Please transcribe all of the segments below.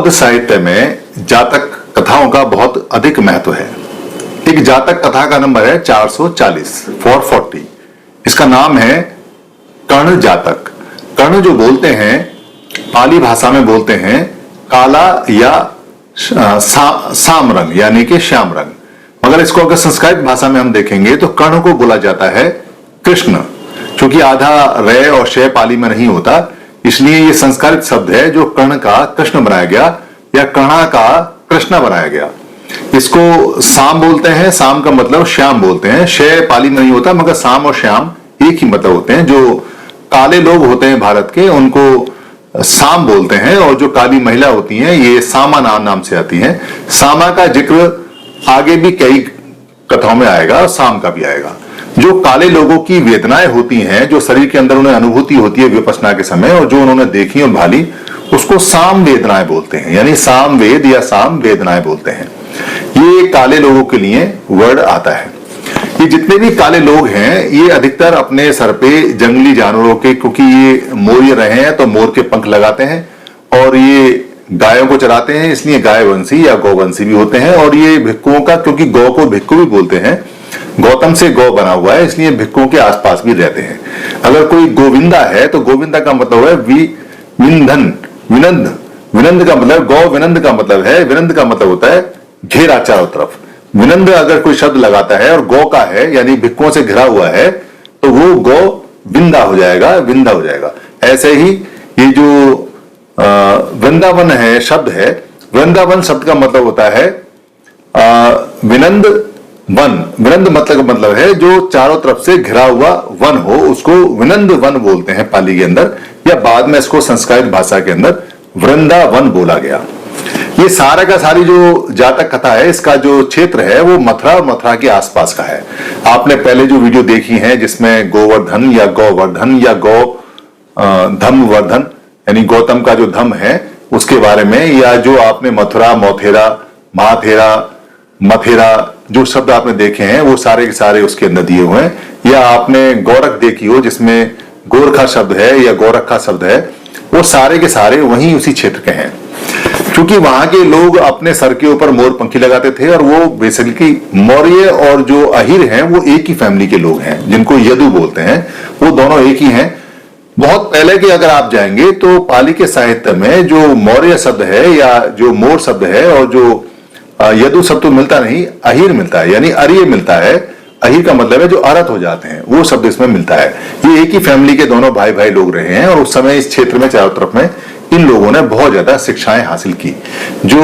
बौद्ध साहित्य में जातक कथाओं का बहुत अधिक महत्व है। एक जातक कथा का नंबर है 440। इसका नाम है कर्ण जातक। कर्ण जो बोलते हैं पाली भाषा में बोलते हैं काला या साम रंग यानी कि श्याम रंग, मगर इसको अगर संस्कृत भाषा में हम देखेंगे तो कर्ण को बोला जाता है कृष्ण। क्योंकि आधा रे और शय पाली में नहीं होता, इसलिए ये संस्कृत शब्द है जो कर्ण का कृष्ण बनाया गया या कर्णा का कृष्ण बनाया गया। इसको साम बोलते हैं, साम का मतलब श्याम बोलते हैं। शय पाली में नहीं होता, मगर साम और श्याम एक ही मतलब होते हैं। जो काले लोग होते हैं भारत के उनको साम बोलते हैं, और जो काली महिला होती हैं ये सामा नाम से आती हैं। सामा का जिक्र आगे भी कई कथाओं में आएगा और साम का भी आएगा। जो काले लोगों की वेदनाएं होती हैं, जो शरीर के अंदर उन्हें अनुभूति होती है विपश्यना के समय, और जो उन्होंने देखी और भाली, उसको साम वेदनाएं बोलते हैं, यानी साम वेद या साम वेदनाएं बोलते हैं। ये काले लोगों के लिए वर्ड आता है। ये जितने भी काले लोग हैं ये अधिकतर अपने सर पे जंगली जानवरों के, क्योंकि ये मोरिय रहे हैं तो मोर के पंख लगाते हैं, और ये गायों को चराते हैं, इसलिए गायवंशी या गौवंशी भी होते हैं। और ये भिक्खुओं का, क्योंकि गौ को भिक्खु भी बोलते हैं, गौतम से गौ बना हुआ है, इसलिए भिक्खुओं के आसपास भी रहते हैं। अगर कोई गोविंदा है तो गोविंदा का मतलब है विंधन, विनंद। विनंद का मतलब, गौ विनंद का मतलब है, विनंद का मतलब होता है घेरा चारों तरफ। विनंद अगर कोई शब्द लगाता है और गौ का है यानी भिक्खुओं से घिरा हुआ है तो वो गौ विंदा हो जाएगा, विंदा हो जाएगा। ऐसे ही ये जो वृंदावन है शब्द है, वृंदावन शब्द का मतलब होता है विनंद वन। विनंद मतलब है जो चारों तरफ से घिरा हुआ वन हो, उसको विनंद वन बोलते हैं पाली के अंदर, या बाद में इसको संस्कृत भाषा के अंदर वृंदावन बोला गया। ये सारा का सारी जो जातक कथा है, इसका जो क्षेत्र है वो मथुरा और मथुरा के आसपास का है। आपने पहले जो वीडियो देखी है जिसमें गोवर्धन या गौवर्धन या गौ धमवर्धन यानी गौतम का जो धम है उसके बारे में, या जो आपने मथुरा, मौथेरा, माथेरा, मथेरा जो शब्द आपने देखे हैं वो सारे के सारे उसके अंदर दिए हुए हैं। या आपने गोरख देखी हो जिसमें गोरखा शब्द है या गोरखा शब्द है, वो सारे के सारे वहीं उसी क्षेत्र के हैं। क्योंकि वहां के लोग अपने सर के ऊपर मोर पंखी लगाते थे, और वो बेसिकली मौर्य और जो अहिर हैं वो एक ही फैमिली के लोग हैं, जिनको यदु बोलते हैं, वो दोनों एक ही हैं। बहुत पहले के अगर आप जाएंगे तो पाली के साहित्य में जो मौर्य शब्द है या जो मोर शब्द है और जो यदु शब्द तो मिलता नहीं, अहिर मिलता है, यानी अरिय मिलता है। अहिर का मतलब है जो अरथ हो जाते हैं, वो शब्द इसमें मिलता है। ये एक ही फैमिली के दोनों भाई भाई लोग रहे हैं, और उस समय इस क्षेत्र में चारों तरफ में इन लोगों ने बहुत ज्यादा शिक्षाएं हासिल की। जो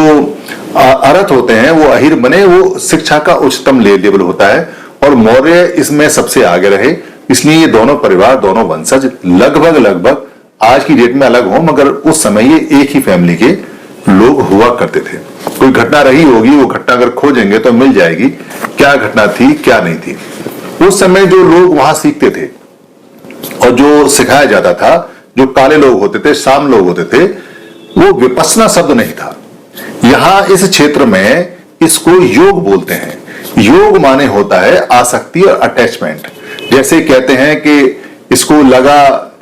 अरथ होते हैं वो अहिर बने, वो शिक्षा का उच्चतम लेवल होता है, और मौर्य इसमें सबसे आगे रहे। इसलिए ये दोनों परिवार, दोनों वंशज लगभग आज की डेट में अलग हो, मगर उस समय ये एक ही फैमिली के लोग हुआ करते थे। कोई घटना रही होगी, वो घटना अगर खोजेंगे तो मिल जाएगी क्या घटना थी क्या नहीं थी। उस समय जो लोग वहां सीखते थे और जो सिखाया जाता था, जो काले लोग होते थे, साम लोग होते थे, वो विपश्यना शब्द नहीं था। यहां इस क्षेत्र में इसको योग बोलते हैं। योग माने होता है आसक्ति और अटैचमेंट। जैसे कहते हैं कि इसको लगा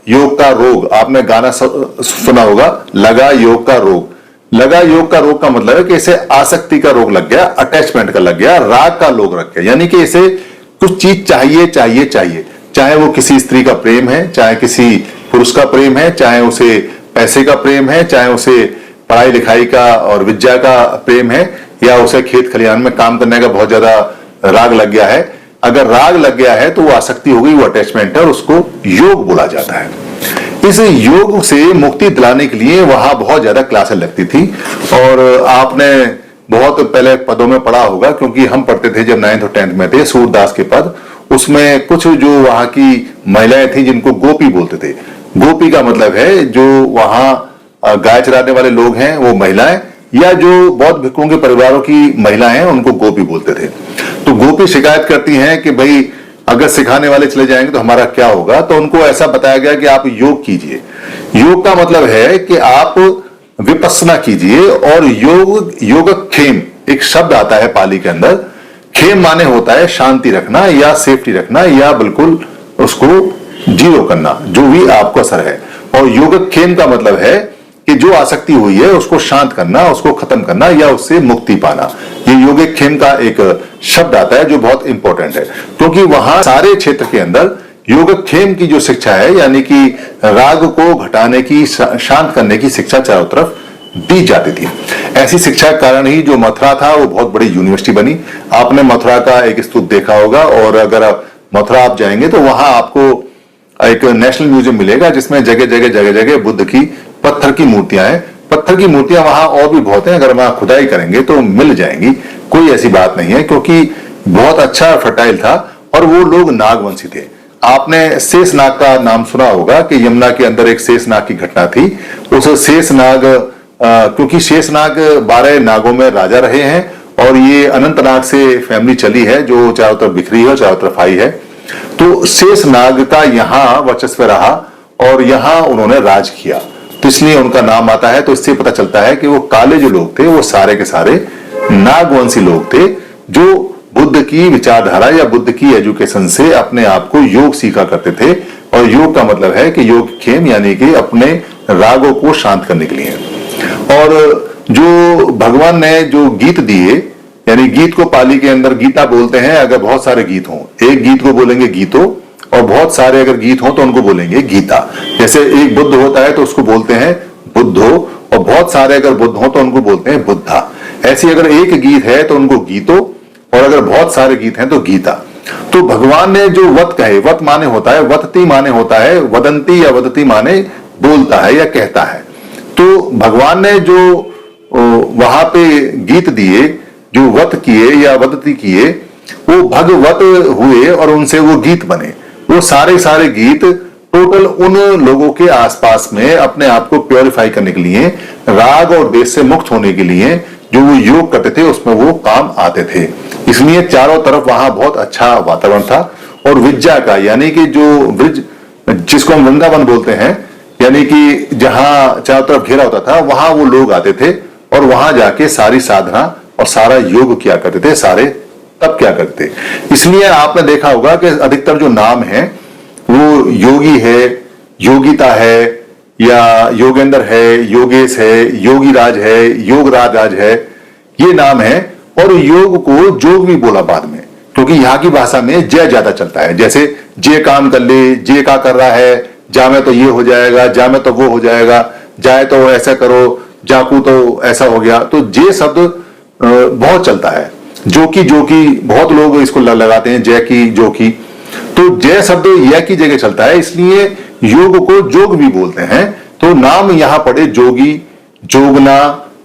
योग का रोग, आपने गाना सुना होगा, लगा योग का रोग। लगा योग का रोग का मतलब है कि इसे आसक्ति का रोग लग गया, अटैचमेंट का लग गया, राग का रोग लग गया, यानी कि इसे कुछ चीज चाहिए चाहिए चाहिए। चाहे वो किसी स्त्री का प्रेम है, चाहे किसी पुरुष का प्रेम है, चाहे उसे पैसे का प्रेम है, चाहे उसे पढ़ाई लिखाई का और विद्या का प्रेम है, या उसे खेत खलिहान में काम करने का बहुत ज्यादा राग लग गया है। अगर राग लग गया है तो वो आसक्ति हो गई, वो अटैचमेंट है, और उसको योग बोला जाता है। इस योग से मुक्ति दिलाने के लिए वहां बहुत ज्यादा क्लासें लगती थी, और आपने बहुत पहले पदों में पढ़ा होगा, क्योंकि हम पढ़ते थे जब 9th और 10th में थे, सूरदास के पद। उसमें कुछ जो वहां की महिलाएं थी जिनको गोपी बोलते थे। गोपी का मतलब है जो वहां गाय चराने वाले लोग हैं वो महिलाएं, या जो बौद्ध भिक्षुओं के परिवारों की महिलाएं हैं उनको गोपी बोलते थे। तो गोपी शिकायत करती हैं कि भाई अगर सिखाने वाले चले जाएंगे तो हमारा क्या होगा। तो उनको ऐसा बताया गया कि आप योग कीजिए। योग का मतलब है कि आप विपश्यना कीजिए, और योगक्षेम एक शब्द आता है पाली के अंदर। खेम माने होता है शांति रखना या सेफ्टी रखना, या बिल्कुल उसको जीरो करना, जो भी आपको असर है। और योगक्षेम का मतलब है कि जो आसक्ति हुई है उसको शांत करना, उसको खत्म करना या उससे मुक्ति पाना। ये योगक्षेम का एक शब्द आता है जो बहुत इंपॉर्टेंट है, क्योंकि वहां सारे क्षेत्र के अंदर योगक्षेम की जो शिक्षा है, यानी कि राग को घटाने की, शांत करने की शिक्षा चारों तरफ दी जाती थी। ऐसी शिक्षा के कारण ही जो मथुरा था वो बहुत बड़ी यूनिवर्सिटी बनी। आपने मथुरा का एक स्तूप देखा होगा, और अगर मथुरा आप जाएंगे तो वहां आपको एक नेशनल म्यूजियम मिलेगा जिसमें जगह जगह बुद्ध की पत्थर की मूर्तियां हैं। पत्थर की मूर्तियां वहां और भी बहुत हैं, अगर वहां खुदाई करेंगे तो मिल जाएंगी, कोई ऐसी बात नहीं है, क्योंकि बहुत अच्छा फर्टाइल था और वो लोग नागवंशी थे। आपने शेषनाग का नाम सुना होगा कि यमुना के अंदर एक शेषनाग की घटना थी। उस शेषनाग, क्योंकि शेषनाग 12 नागों में राजा रहे हैं, और ये अनंतनाग से फैमिली चली है जो चारों तरफ बिखरी है और चारों तरफ आई है। तो शेषनाग का यहाँ वर्चस्व रहा और यहाँ उन्होंने राज किया, तो इसलिए उनका नाम आता है। तो इससे पता चलता है कि वो काले जो लोग थे वो सारे के सारे नागवंशी लोग थे, जो बुद्ध की विचारधारा या बुद्ध की एजुकेशन से अपने आप को योग सीखा करते थे। और योग का मतलब है कि योगक्षेम, यानी कि अपने रागों को शांत करने के लिए। और जो भगवान ने जो गीत दिए, यानी गीत को पाली के अंदर गीता बोलते हैं अगर बहुत सारे गीत हों। एक गीत को बोलेंगे गीतो, और बहुत सारे अगर गीत हों तो उनको बोलेंगे गीता। जैसे एक बुद्ध होता है तो उसको बोलते हैं बुद्धो, और बहुत सारे अगर बुद्ध हों तो उनको बोलते हैं बुद्धा। ऐसी अगर एक गीत है तो उनको गीतो, और अगर बहुत सारे गीत हैं तो गीता। तो भगवान ने जो वत कहे, वत माने होता है, वतती माने होता है, वदंती या वदती माने बोलता है या कहता है। तो भगवान ने जो वहां पे गीत दिए, जो वत किए या वदती किए, वो भगवत हुए और उनसे वो गीत बने। वो सारे गीत टोटल उन लोगों के आसपास में अपने आप को प्योरीफाई करने के लिए, राग और द्वेष से मुक्त होने के लिए जो वो योग करते थे उसमें वो काम आते थे। इसलिए चारों तरफ वहां बहुत अच्छा वातावरण था। और विद्या का, यानी कि जो ब्रिज, जिसको हम वृंदावन बोलते हैं, यानी कि जहां चारों तरफ घेरा होता था, वहां वो लोग आते थे और वहां जाके सारी साधना और सारा योग किया करते थे, सारे तप किया करते। इसलिए आपने देखा होगा कि अधिकतर जो नाम है वो योगी है, योगिता है, या योगेंद्र है, योगेश है, योगी राज है, योग राज है, ये नाम है। और योग को जोग भी बोला बाद में, क्योंकि यहाँ की भाषा में जय ज्यादा चलता है। जैसे जे काम कर ले, जे का कर रहा है, जा में तो ये हो जाएगा, जा में तो वो हो जाएगा, जाए तो ऐसा करो, जाकू तो ऐसा हो गया। तो जे शब्द बहुत चलता है। जो की बहुत लोग इसको लगाते हैं, जय की, जो की। तो जय शब्द यह की जगह चलता है, इसलिए योग को जोग भी बोलते हैं। तो नाम यहां पड़े जोगी, जोगना,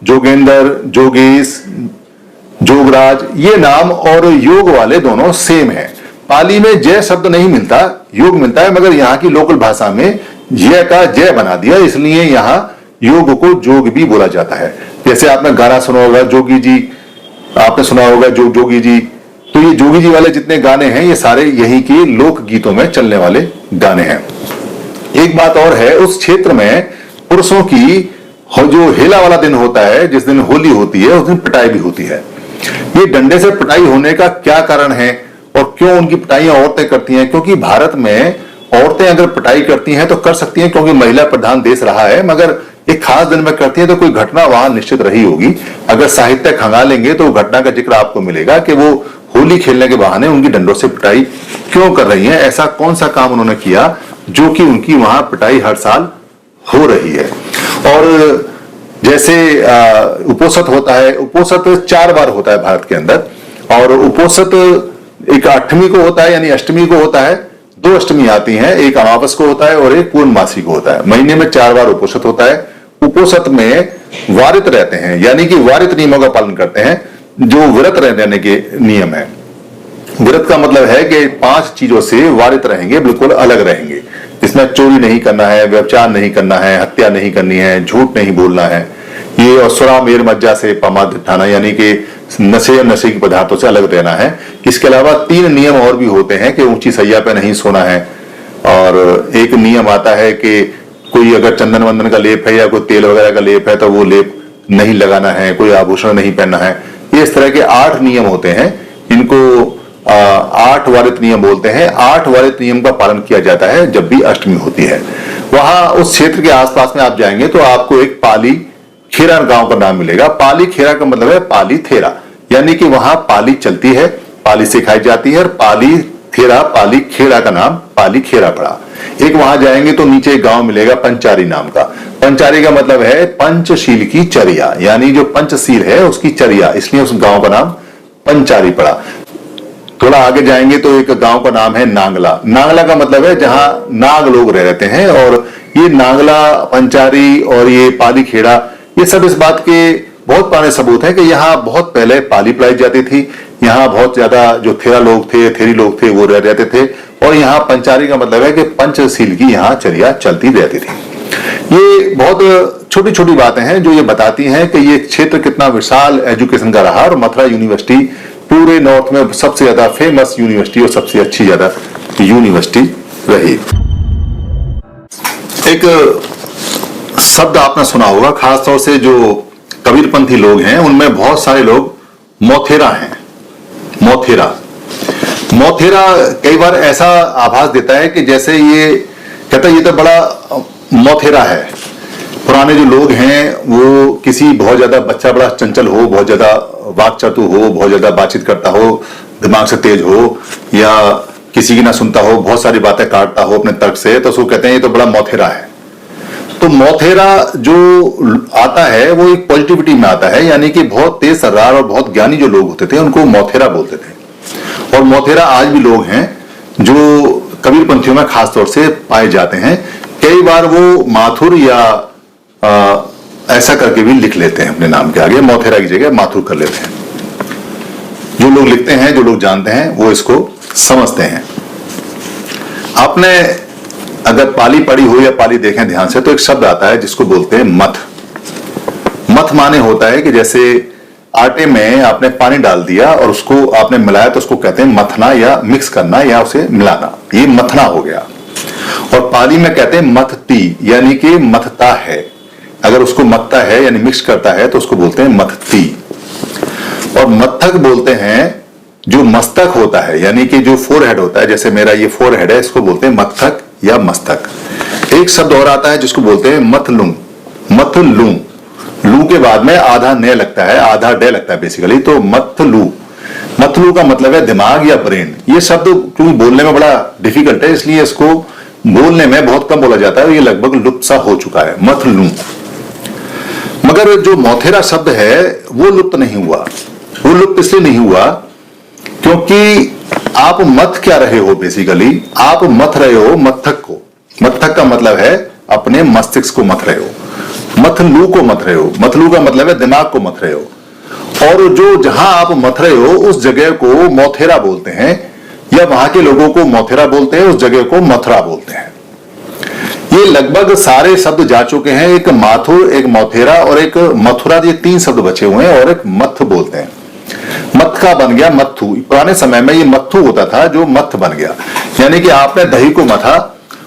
जोगेंद्र, जोगेश, जोगराज, ये नाम और योग वाले दोनों सेम है। पाली में जय शब्द नहीं मिलता, योग मिलता है, मगर यहाँ की लोकल भाषा में जय का जय बना दिया, इसलिए यहाँ योग को जोग भी बोला जाता है। जैसे आपने गाना सुना होगा जोगी जी, आपने सुना होगा जोगी जी। तो ये जोगी जी वाले जितने गाने हैं ये सारे यही के लोक गीतों में चलने वाले गाने हैं। एक बात और है, उस क्षेत्र में पुरुषों की जो हेला वाला दिन होता है, जिस दिन होली होती है, उस दिन पिटाई भी होती है। ये डंडे से पिटाई होने का क्या कारण है और क्यों उनकी पिटाइयां औरतें करती हैं? क्योंकि भारत में औरतें अगर पिटाई करती हैं तो कर सकती हैं, क्योंकि महिला प्रधान देश रहा है, मगर एक खास दिन में करती है तो कोई घटना वहां निश्चित रही होगी। अगर साहित्य खंगालेंगे तो घटना का जिक्र आपको मिलेगा कि वो होली खेलने के बहाने उनकी डंडों से पिटाई क्यों कर रही हैं, ऐसा कौन सा काम उन्होंने किया जो कि उनकी वहां पिटाई हर साल हो रही है। और जैसे उपोषित होता है, उपोषित 4 बार होता है भारत के अंदर, और उपोषित एक 8वीं को होता है, यानी अष्टमी को होता है। 2 अष्टमी आती हैं, एक अमावस को होता है और एक पूर्णमासी को होता है। महीने में 4 बार उपोषित होता है। उपोषित में वारित रहते हैं, यानी कि वारित नियमों का पालन करते हैं, जो व्रत रहने के नियम है। व्रत का मतलब है कि 5 चीजों से वारित रहेंगे, बिल्कुल अलग रहेंगे। इसमें चोरी नहीं करना है, व्यभिचार नहीं करना है, हत्या नहीं करनी है, झूठ नहीं बोलना है, ये और सुरा मेर मज्जा से पमाद उठाना, यानी कि नशे और नशे के पदार्थों से अलग रहना है। इसके अलावा 3 नियम और भी होते हैं कि ऊंची सैया पे नहीं सोना है, और एक नियम आता है कि कोई अगर चंदन वंदन का लेप है या कोई तेल वगैरह का लेप है तो वो लेप नहीं लगाना है, कोई आभूषण नहीं पहनना है। इस तरह के 8 नियम होते हैं, इनको 8 वारित नियम बोलते हैं। 8 वारित नियम का पालन किया जाता है जब भी अष्टमी होती है। वहां उस क्षेत्र के आसपास में आप जाएंगे तो आपको एक पाली खेरा गांव का नाम मिलेगा। पाली खेरा का मतलब है पाली थेरा, यानी कि वहां पाली चलती है, पाली सिखाई जाती है, और पाली थेरा पाली खेड़ा का नाम पाली खेरा पड़ा। एक वहां जाएंगे तो नीचे एक गांव मिलेगा पंचारी नाम का। पंचारी का मतलब है पंचशील की चर्या, यानी जो पंचशील है उसकी चर्या, इसलिए उस गांव का नाम पंचारी पड़ा। थोड़ा आगे जाएंगे तो एक गांव का नाम है नांगला। नांगला का मतलब है जहां नाग लोग रहते हैं, और ये नांगला, पंचारी और ये पाली खेड़ा, ये सब इस बात के बहुत पुराने सबूत हैं कि यहाँ बहुत पहले पाली पढ़ाई जाती थी। यहाँ बहुत ज्यादा जो थेरा लोग थे, थेरी लोग थे, वो रह रहते थे, और यहाँ पंचारी का मतलब है कि पंचशील की यहाँ चर्या चलती रहती थी। ये बहुत छोटी छोटी बातें हैं जो ये बताती हैं कि ये क्षेत्र कितना विशाल एजुकेशन का रहा, और मथुरा यूनिवर्सिटी पूरे नॉर्थ में सबसे ज्यादा फेमस यूनिवर्सिटी और सबसे अच्छी ज्यादा यूनिवर्सिटी रही। एक शब्द आपने सुना होगा, खासतौर से जो कबीरपंथी लोग हैं उनमें बहुत सारे लोग मोथेरा हैं। मोथेरा मोथेरा कई बार ऐसा आभास देता है कि जैसे ये कहता है ये तो बड़ा मोथेरा है। पुराने जो लोग हैं वो किसी बहुत ज्यादा बच्चा बड़ा चंचल हो, बहुत ज्यादा वाक्चातु हो, बहुत ज्यादा बातचीत करता हो, दिमाग से तेज हो, या किसी की ना सुनता हो, बहुत सारी बातें काटता हो अपने तर्क से, तो उसको कहते हैं ये तो बड़ा मोथेरा है। तो मोथेरा जो आता है वो एक पॉजिटिविटी में आता है, यानी कि बहुत तेज सर्रार और बहुत ज्ञानी जो लोग होते थे उनको मोथेरा बोलते थे। और मोथेरा आज भी लोग हैं जो कबीरपंथियों में खासतौर से पाए जाते हैं। कई बार वो माथुर या ऐसा करके भी लिख लेते हैं अपने नाम के आगे, मोथेरा की जगह माथुर कर लेते हैं। जो लोग लिखते हैं, जो लोग जानते हैं, वो इसको समझते हैं। आपने अगर पाली पढ़ी हो या पाली देखें ध्यान से तो एक शब्द आता है जिसको बोलते हैं मथ। मथ माने होता है कि जैसे आटे में आपने पानी डाल दिया और उसको आपने मिलाया तो उसको कहते हैं मथना या मिक्स करना या उसे मिलाना, ये मथना हो गया। और पाली में कहते हैं मथती, यानी कि मथता है। अगर उसको मथता है यानी मिक्स करता है तो उसको बोलते हैं मथती। और मत्थक बोलते हैं जो मस्तक होता है, यानी कि जो फोरहेड होता है, जैसे मेरा ये फोरहेड है, इसको बोलते हैं मत्थक या मस्तक। एक शब्द और आता है जिसको बोलते हैं मथलू। मथलू, लू के बाद में आधा ने लगता है, आधा डे लगता है बेसिकली, तो मथलू। मथलू का मतलब है दिमाग या ब्रेन। ये शब्द क्योंकि बोलने में बड़ा डिफिकल्ट है, इसलिए इसको बोलने में बहुत कम बोला जाता है, ये लगभग लुप्त सा हो चुका है, मथलू। मगर जो मोथेरा शब्द है वो लुप्त नहीं हुआ। वो लुप्त इसलिए नहीं हुआ क्योंकि आप मथ क्या रहे हो, बेसिकली आप मथ रहे हो मत्थक को। मत्थक का मतलब है अपने मस्तिष्क को मथ रहे हो। मथलू को मथ रहे हो, मथलू का मतलब है दिमाग को मथ रहे हो। और जो जहां आप मथ रहे हो उस जगह को मोथेरा बोलते हैं, या वहां के लोगों को मोथेरा बोलते हैं, उस जगह को मथुरा बोलते हैं। ये लगभग सारे शब्द जा चुके हैं। एक माथुर, एक मोथेरा और एक मथुरा, ये 3 शब्द बचे हुए हैं, और एक मथ बोलते हैं। मथ का बन गया मत्थु। पुराने समय में ये मत्थु होता था जो मथ बन गया, यानी कि आपने दही को मथा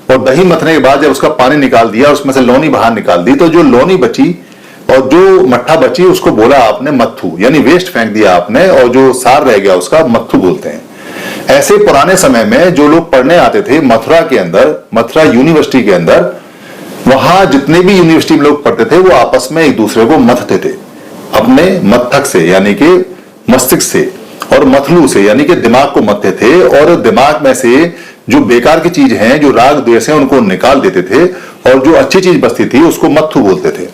और दही मथने के बाद जब उसका पानी निकाल दिया, उसमें से लोनी बाहर निकाल दी, तो जो लोनी बची और जो मट्ठा बची उसको बोला आपने मत्थु, यानी वेस्ट फेंक दिया आपने, और जो सार रह गया उसका मत्थु बोलते हैं। ऐसे पुराने समय में जो लोग पढ़ने आते थे मथुरा के अंदर, मथुरा यूनिवर्सिटी के अंदर, वहां जितने भी यूनिवर्सिटी में लोग पढ़ते थे वो आपस में एक दूसरे को मथते थे अपने मत्थक से, यानी कि मस्तिष्क से, और मथलू से यानी कि दिमाग को मथते थे, और दिमाग में से जो बेकार की चीज है, जो राग द्वेष है, उनको निकाल देते थे, और जो अच्छी चीज बचती थी उसको मत्थु बोलते थे।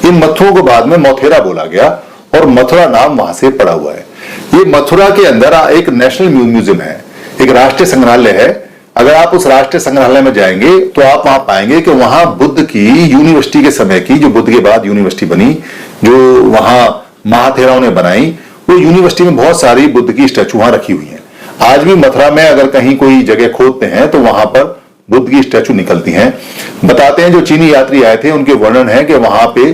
इन मत्थुओं को बाद में मोथेरा बोला गया और मथुरा नाम वहां से पड़ा हुआ है। ये मथुरा के अंदर एक नेशनल म्यूजियम है, एक राष्ट्रीय संग्रहालय है। अगर आप उस राष्ट्रीय संग्रहालय में जाएंगे तो आप वहां पाएंगे कि वहां बुद्ध की यूनिवर्सिटी के समय की, जो बुद्ध के बाद यूनिवर्सिटी बनी, जो वहां महाथेराओं ने बनाई, वो यूनिवर्सिटी में बहुत सारी बुद्ध की स्टैचू वहां रखी हुई हैं। आज भी मथुरा में अगर कहीं कोई जगह खोदते हैं तो वहां पर बुद्ध की स्टैचू निकलती हैं। बताते हैं जो चीनी यात्री आए थे उनके वर्णन है कि वहां पे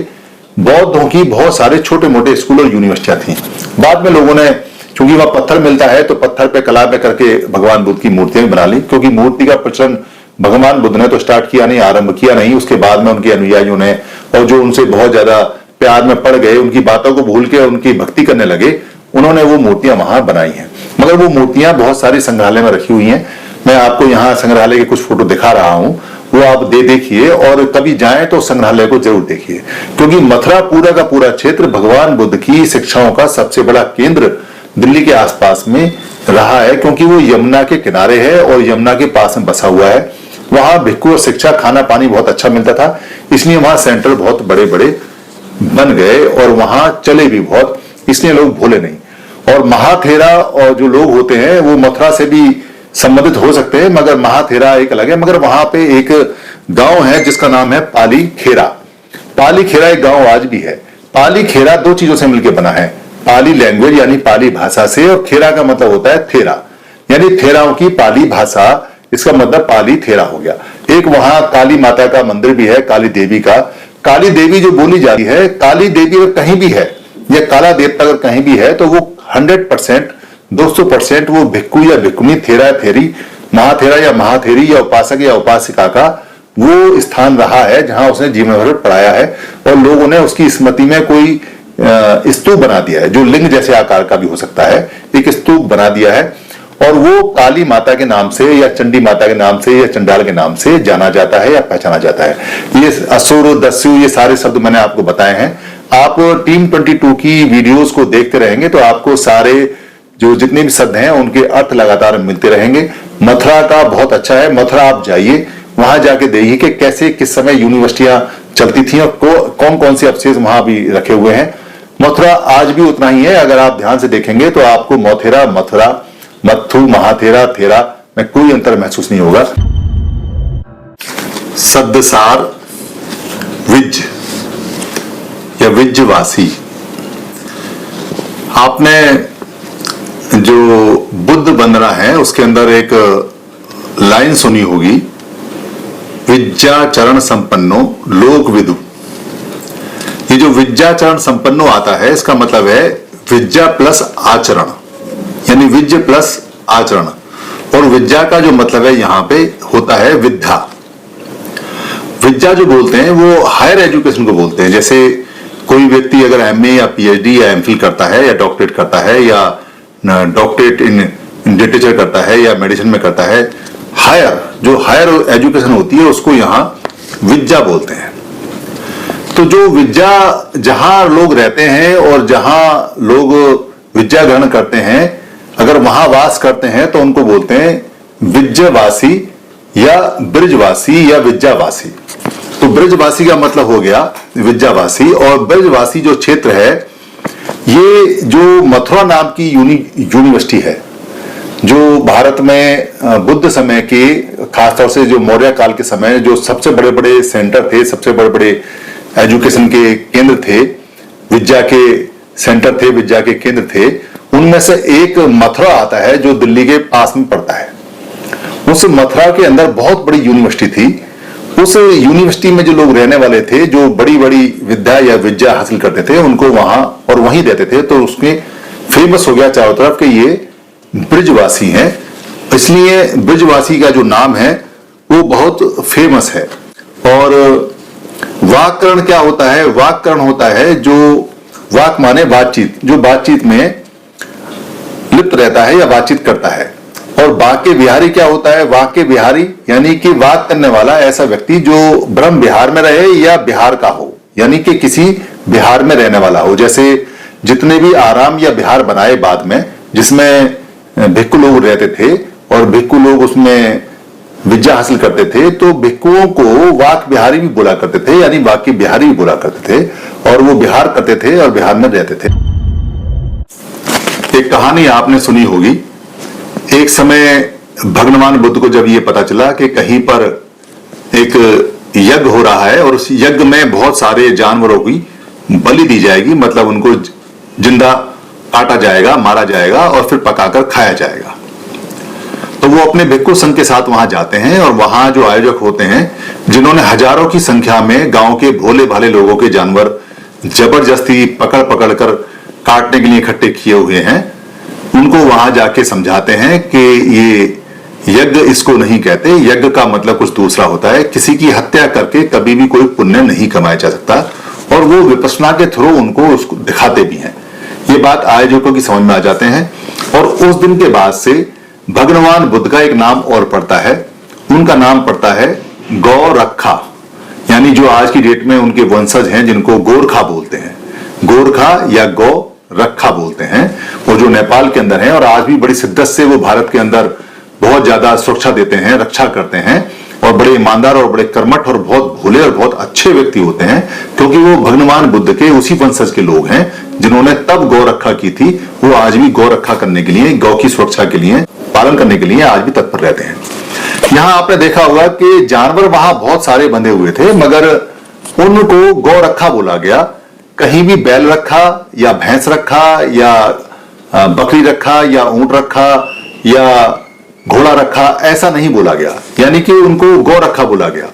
बौद्धों की बहुत सारे छोटे मोटे स्कूल और यूनिवर्सिटियां थी। बाद में लोगों ने, चूंकि वहां पत्थर मिलता है तो पत्थर पे कला पे करके भगवान बुद्ध की मूर्तियां बना ली, क्योंकि मूर्ति का प्रचलन भगवान बुद्ध ने तो स्टार्ट किया नहीं, आरंभ किया नहीं, उसके बाद में उनके अनुयायियों ने, और जो उनसे बहुत ज्यादा प्यार में पड़ गए, उनकी बातों को भूल के उनकी भक्ति करने लगे, उन्होंने वो मूर्तियां वहां बनाई हैं। मगर वो मूर्तियां बहुत सारी संग्रहालय में रखी हुई हैं। मैं आपको यहाँ संग्रहालय के कुछ फोटो दिखा रहा हूं। वो वो आप देखिए, और कभी जाएं तो संग्रहालय को जरूर देखिए, क्योंकि मथुरा पूरा का पूरा क्षेत्र भगवान बुद्ध की शिक्षाओं का सबसे बड़ा केंद्र दिल्ली के आसपास में रहा है, क्योंकि वो यमुना के किनारे है और यमुना के पास में बसा हुआ है। वहां भिक्षु और शिक्षा, खाना पानी बहुत अच्छा मिलता था, इसलिए वहां सेंटर बहुत बड़े बड़े बन गए और वहां चले भी बहुत, इसलिए लोग भूले नहीं। और महाथेरा और जो लोग होते हैं वो मथुरा से भी संबंधित हो सकते हैं, मगर महाथेरा एक अलग है। मगर वहां पे एक गांव है जिसका नाम है पाली खेरा। पाली खेरा एक गांव आज भी है। पाली खेरा दो चीजों से मिलकर बना है, पाली लैंग्वेज यानी पाली भाषा से, और खेरा का मतलब होता है थेरा, यानी थेराओं की पाली भाषा, इसका मतलब पाली थेरा हो गया। एक वहां काली माता का मंदिर भी है, काली देवी का। काली देवी जो बोली जाती है, काली देवी अगर कहीं भी है या काला देवता अगर कहीं भी है तो वो 100% 200% वो भिक्खु या भिक्खुनी, थेरा थेरी, महाथेरा या महाथेरी या उपासक या उपासिका का वो स्थान रहा है जहां उसने जीवन भर पढ़ाया है। और लोगों ने उसकी स्मृति में कोई स्तूप बना दिया है, जो लिंग जैसे आकार का भी हो सकता है, एक स्तूप बना दिया है, और वो काली माता के नाम से या चंडी माता के नाम से या चंडाल के नाम से जाना जाता है या पहचाना जाता है। ये असुर, दस्यु, ये सारे शब्द मैंने आपको बताए हैं। आप टीम 22 की वीडियोस को देखते रहेंगे तो आपको सारे जो जितने भी शब्द हैं उनके अर्थ लगातार मिलते रहेंगे। मथुरा का बहुत अच्छा है, मथुरा आप जाइए, वहां जाके देखिए कि कैसे किस समय यूनिवर्सिटियां चलती थी और कौन कौन से अवशेष वहां भी रखे हुए हैं। मथुरा आज भी उतना ही है, अगर आप ध्यान से देखेंगे तो आपको मथुरा, मत्थु, महाथेरा, थेरा में कोई अंतर महसूस नहीं होगा। शब्दसार विज या विज्जवासी, आपने जो बुद्ध वंदना है उसके अंदर एक लाइन सुनी होगी, विद्याचरण संपन्नो लोक विदु। ये जो विद्याचरण संपन्नो आता है, इसका मतलब है विद्या प्लस आचरण, यानी विद्य प्लस आचरण। और विद्या का जो मतलब है यहां पे होता है विद्या। विद्या जो बोलते हैं वो हायर एजुकेशन को बोलते हैं। जैसे कोई व्यक्ति अगर एमए या पीएचडी या एमफिल करता है या डॉक्टरेट करता है या डॉक्टरेट इन लिटरेचर करता है या मेडिसिन में करता है, जो हायर एजुकेशन होती है उसको यहां विद्या बोलते हैं। तो जो विद्या जहां लोग रहते हैं और जहां लोग विद्या ग्रहण करते हैं, अगर वहां वास करते हैं तो उनको बोलते हैं विद्यावासी या ब्रजवासी या विद्यावासी। तो ब्रजवासी का मतलब हो गया विद्यावासी, और ब्रजवासी जो क्षेत्र है, ये जो मथुरा नाम की यूनिवर्सिटी है, जो भारत में बुद्ध समय के, खासतौर से जो मौर्य काल के समय जो सबसे बड़े बड़े सेंटर थे, सबसे बड़े बड़े एजुकेशन के केंद्र थे, विद्या के सेंटर थे, विद्या के केंद्र थे, उनमें से एक मथुरा आता है जो दिल्ली के पास में पड़ता है। उस मथुरा के अंदर बहुत बड़ी यूनिवर्सिटी थी। उस यूनिवर्सिटी में जो लोग रहने वाले थे, जो बड़ी बड़ी विद्या या विद्या हासिल करते थे, उनको वहां और वहीं रहते थे, तो उसके फेमस हो गया चारों तरफ कि ये ब्रजवासी हैं। इसलिए ब्रजवासी का जो नाम है वो बहुत फेमस है। और वाक्करण क्या होता है? वाक्करण होता है जो वाक माने बातचीत, जो बातचीत में लिप्त रहता है या बातचीत करता है। और वाक्य विहारी क्या होता है? वाक्य विहारी यानी कि वाक करने वाला ऐसा व्यक्ति जो ब्रह्म विहार में रहे या बिहार का हो, यानी कि किसी बिहार में रहने वाला हो। जैसे जितने भी आराम या बिहार बनाए बाद में, जिसमें भिक्खु लोग रहते थे और भिक्खु लोग उसमें विद्या हासिल करते थे, तो भिक्खुओं को वाक बिहारी भी बोला करते थे, यानी वाक्य बिहारी भी बोला करते थे, और वो बिहार करते थे और बिहार में रहते थे। एक कहानी आपने सुनी होगी, एक समय भगवान बुद्ध को जब ये पता चला कि कहीं पर एक यज्ञ हो रहा है और उस यज्ञ में बहुत सारे जानवरों की बलि दी जाएगी, मतलब उनको जिंदा काटा जाएगा, मारा जाएगा और फिर पकाकर खाया जाएगा। तो वो अपने भिक्खु संघ के साथ वहां जाते हैं और वहां जो आयोजक होते हैं, जिन्होंने हजारों की संख्या में गांव के भोले भाले लोगों के जानवर जबरदस्ती पकड़ पकड़ कर काटने के लिए इकट्ठे किए हुए हैं, उनको वहां जाके समझाते हैं कि ये यज्ञ इसको नहीं कहते, यज्ञ का मतलब कुछ दूसरा होता है। किसी की हत्या करके कभी भी कोई पुण्य नहीं कमाया जा सकता, और वो विपश्यना के थ्रू उनको उसको दिखाते भी हैं। ये बात आयोजकों की समझ में आ जाते हैं। और उस दिन के बाद से भगवान बुद्ध का एक नाम और पड़ता है, उनका नाम पड़ता है गौ रखा, यानी जो आज की डेट में उनके वंशज हैं जिनको गोरखा बोलते हैं, गोरखा या गौ रखा बोलते हैं, वो जो नेपाल के अंदर है और आज भी बड़ी शिद्दत से वो भारत के अंदर बहुत ज्यादा सुरक्षा देते हैं, रक्षा करते हैं और बड़े ईमानदार और बड़े कर्मठ और बहुत भोले और बहुत अच्छे व्यक्ति होते हैं, क्योंकि वो भगवान बुद्ध के उसी वंशज के लोग हैं जिन्होंने तब गौ रक्षा की थी। वो आज भी गौ रक्षा करने के लिए, गौ की सुरक्षा के लिए, पालन करने के लिए आज भी तत्पर रहते हैं। यहाँ आपने देखा होगा कि जानवर वहां बहुत सारे बंधे हुए थे, मगर उनको गौ रखा बोला गया। कहीं भी बैल रखा या भैंस रखा या बकरी रखा या ऊंट रखा या घोड़ा रखा ऐसा नहीं बोला गया, यानी कि उनको गौ रखा बोला गया।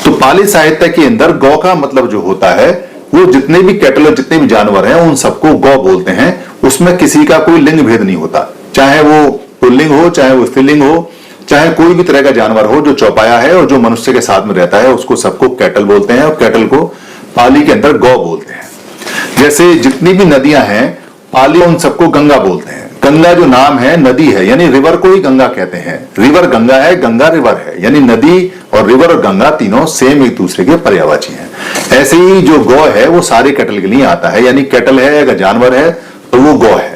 तो पाली साहित्य के अंदर गौ का मतलब जो होता है वो जितने भी कैटल और जितने भी जानवर हैं उन सबको गौ बोलते हैं। उसमें किसी का कोई लिंग भेद नहीं होता, चाहे वो पुल्लिंग हो, चाहे वो स्त्रीलिंग हो, चाहे कोई भी तरह का जानवर हो जो चौपाया है और जो मनुष्य के साथ में रहता है, उसको सबको कैटल बोलते हैं और कैटल को पाली के अंदर गौ बोलते हैं। जैसे जितनी भी नदियां हैं पाली उन सबको गंगा बोलते हैं। गंगा जो नाम है नदी है, यानी रिवर को ही गंगा कहते हैं। रिवर गंगा है, गंगा रिवर है, यानी नदी और रिवर और गंगा तीनों सेम एक दूसरे के पर्यायवाची हैं। ऐसे ही जो गौ है वो सारे कैटल के लिए आता है, यानी कैटल है अगर जानवर है तो वो गौ है।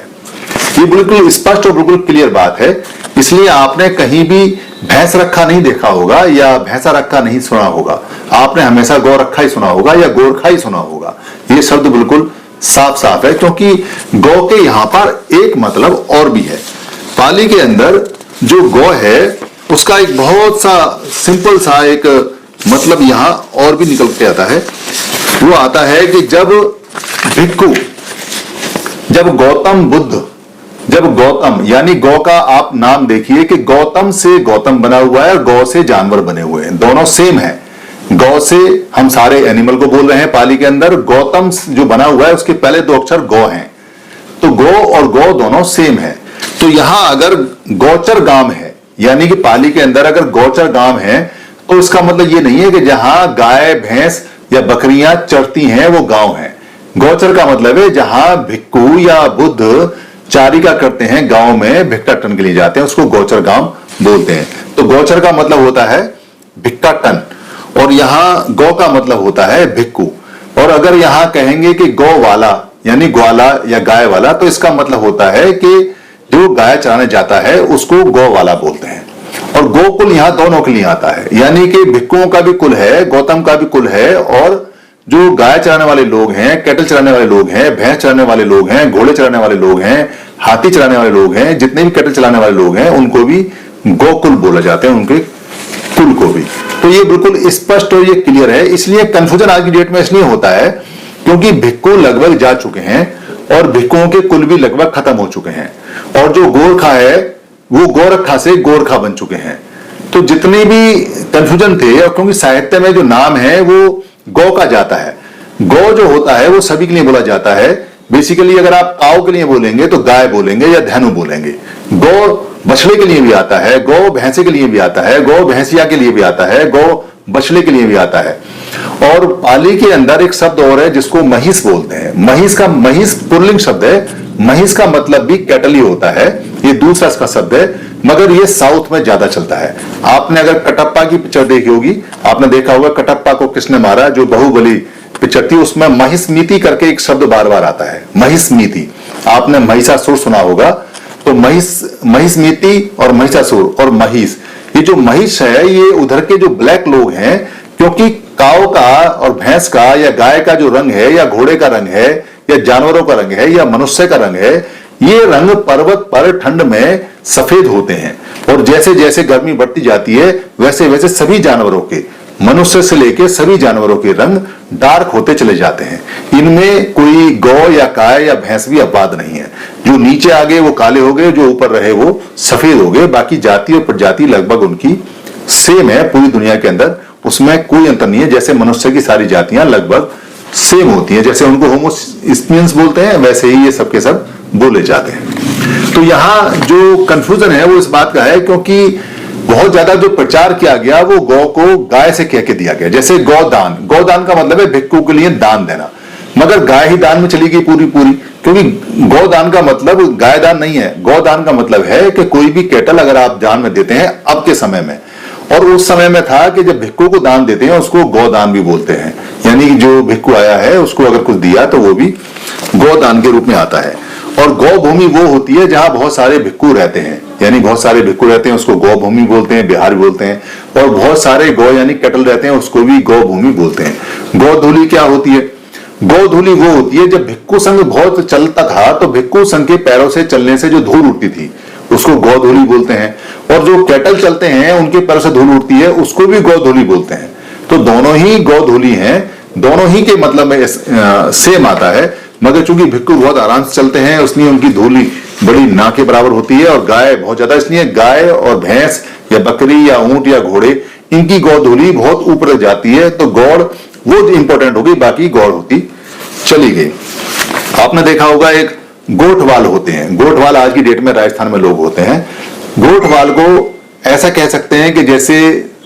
ये बिल्कुल स्पष्ट और बिल्कुल क्लियर बात है। इसलिए आपने कहीं भी भैंस रखा नहीं देखा होगा या भैंसा रखा नहीं सुना होगा, आपने हमेशा गौ रखा ही सुना होगा या गोरखा ही सुना होगा। ये शब्द बिल्कुल साफ साफ है, क्योंकि गौ के यहां पर एक मतलब और भी है। पाली के अंदर जो गौ है उसका एक बहुत सा सिंपल सा एक मतलब यहां और भी निकल के आता है। वो आता है कि जब भिक्खु, जब गौतम बुद्ध, जब गौतम, यानी गौ का आप नाम देखिए कि गौतम से गौतम बना हुआ है और गौ से जानवर बने हुए हैं, दोनों सेम है। गौ से हम सारे एनिमल को बोल रहे हैं पाली के अंदर, गौतम जो बना हुआ है उसके पहले दो अक्षर गौ हैं, तो गौ और गौ दोनों सेम है। तो यहां अगर गौचर गांव है, यानी कि पाली के अंदर अगर गौचर गांव है तो इसका मतलब ये नहीं है कि जहां गाय भैंस या बकरियां चरती हैं वो गांव है। गौचर का मतलब है जहां भिक्खु या बुद्ध चारिका करते हैं, गांव में भिक्षाटन के लिए जाते हैं, उसको गौचर गांव बोलते हैं। तो गौचर का मतलब होता है भिक्षाटन और यहां गौ का मतलब होता है भिक्खु। और अगर यहां कहेंगे कि गौ वाला यानी ग्वाला या गाय वाला, तो इसका मतलब होता है कि जो गाय चराने जाता है उसको गौ वाला बोलते हैं। और गोकुल यहां दोनों के लिए आता है, यानी कि भिक्खुओं का भी कुल है, गौतम का भी कुल है, और जो गाय चराने वाले लोग हैं, कैटल चराने वाले लोग हैं, भैंस चराने वाले लोग हैं, घोड़े चराने वाले लोग हैं, हाथी चराने वाले लोग हैं, जितने भी कैटल चलाने वाले लोग हैं उनको भी गोकुल बोला जाते हैं, उनके कुल को भी। तो ये बिल्कुल स्पष्ट और ये क्लियर है। इसलिए कंफ्यूजन आज की डेट में इसलिए होता है क्योंकि भिक्खु लगभग जा चुके हैं और भिक्खुओं के कुल भी लगभग खत्म हो चुके हैं, और जो गोरखा है वो गोरखा से गोरखा बन चुके हैं। तो जितने भी कंफ्यूजन थे, और क्योंकि साहित्य में जो नाम है वो गौ का जाता है, गौ जो होता है वो सभी के लिए बोला जाता है। बेसिकली अगर आप काऊ के लिए बोलेंगे तो गाय बोलेंगे या धेनु बोलेंगे। गौ बछड़े के लिए भी आता है, गौ भैंसे के लिए भी आता है, गौ भैंसिया के लिए भी आता है, गौ बछड़े के लिए भी आता है। और पाली के अंदर एक शब्द और है जिसको महिष बोलते हैं। महिष पुल्लिंग शब्द है, महिष का मतलब भी कैटल ही होता है, ये दूसरा इसका शब्द है, मगर ये साउथ में ज्यादा चलता है। आपने अगर कटप्पा की पिक्चर देखी होगी, आपने देखा होगा कटप्पा को किसने मारा, जो बाहुबली पिक्चर थी, उसमें महिष्मीति करके एक शब्द बार बार आता है, महिष्मीति। आपने महिषासुर सुना होगा, तो महिष्मीति और महिषासुर और महिष, ये जो महिष है ये उधर के जो ब्लैक लोग हैं, क्योंकि काऊ का और भैंस का या गाय का जो रंग है या घोड़े का रंग है या जानवरों का रंग है या मनुष्य का रंग है, ये रंग पर्वत पर ठंड में सफेद होते हैं। और जैसे जैसे गर्मी बढ़ती जाती है वैसे वैसे सभी जानवरों के, मनुष्य से लेकर सभी जानवरों के रंग डार्क होते चले जाते हैं। इनमें कोई गौ या गाय या भैंस भी अपवाद नहीं है। जो नीचे आ गए वो काले हो गए, जो ऊपर रहे वो सफेद हो गए। बाकी जाति और प्रजाति लगभग उनकी सेम है पूरी दुनिया के अंदर, उसमें कोई अंतर नहीं है। जैसे मनुष्य की सारी जातियां लगभग सेम होती है, जैसे उनको होमोसेपियंस बोलते हैं वैसे ही ये सबके सब बोले जाते हैं। तो यहाँ जो कंफ्यूजन है वो इस बात का है क्योंकि बहुत ज्यादा जो प्रचार किया गया वो गौ को गाय से कह के दिया गया। जैसे गौदान, गौदान का मतलब है भिक्खु के लिए दान देना, मगर गाय ही दान में चली गई पूरी पूरी, क्योंकि गौदान का मतलब गाय दान नहीं है। गौदान का मतलब है कि कोई भी कैटल अगर आप दान में देते हैं अब के समय में, और उस समय में था कि जब भिक्खु को दान देते हैं उसको गौदान भी बोलते हैं, यानी कि जो भिक्खु आया है उसको अगर कुछ दिया तो वो भी गौदान के रूप में आता है। और गौ भूमि वो होती है जहां बहुत सारे भिक्खु रहते हैं, यानी बहुत सारे भिक्खु रहते हैं, उसको गौ भूमि बोलते हैं, बिहार बोलते हैं। और बहुत सारे गौ यानी कैटल रहते हैं, उसको भी गौ भूमि बोलते हैं। गौधूलि क्या होती है? गौधूलि वो होती है जब भिक्खु संघ बहुत चलता था तो भिक्खु संघ के पैरों से चलने से जो धूल उठती थी उसको गौधूलि बोलते हैं। और जो कैटल चलते हैं उनके पैरों से धूल उठती है उसको भी गौधूलि बोलते हैं। तो दोनों ही गौधूलि हैं, दोनों ही के मतलब में सेम आता है, मगर चूंकि भिक्खु बहुत आराम से चलते हैं इसलिए उनकी धूली बड़ी ना के बराबर होती है, और गाय बहुत ज्यादा, इसलिए गाय और भैंस या बकरी या ऊंट या घोड़े इनकी गौधूली बहुत ऊपर जाती है। तो गौड़ वो इंपॉर्टेंट होगी, बाकी गौड़ होती चली गई। आपने देखा होगा एक गोठवाल होते हैं, गोठवाल आज की डेट में राजस्थान में लोग होते हैं। गोठवाल को ऐसा कह सकते हैं कि जैसे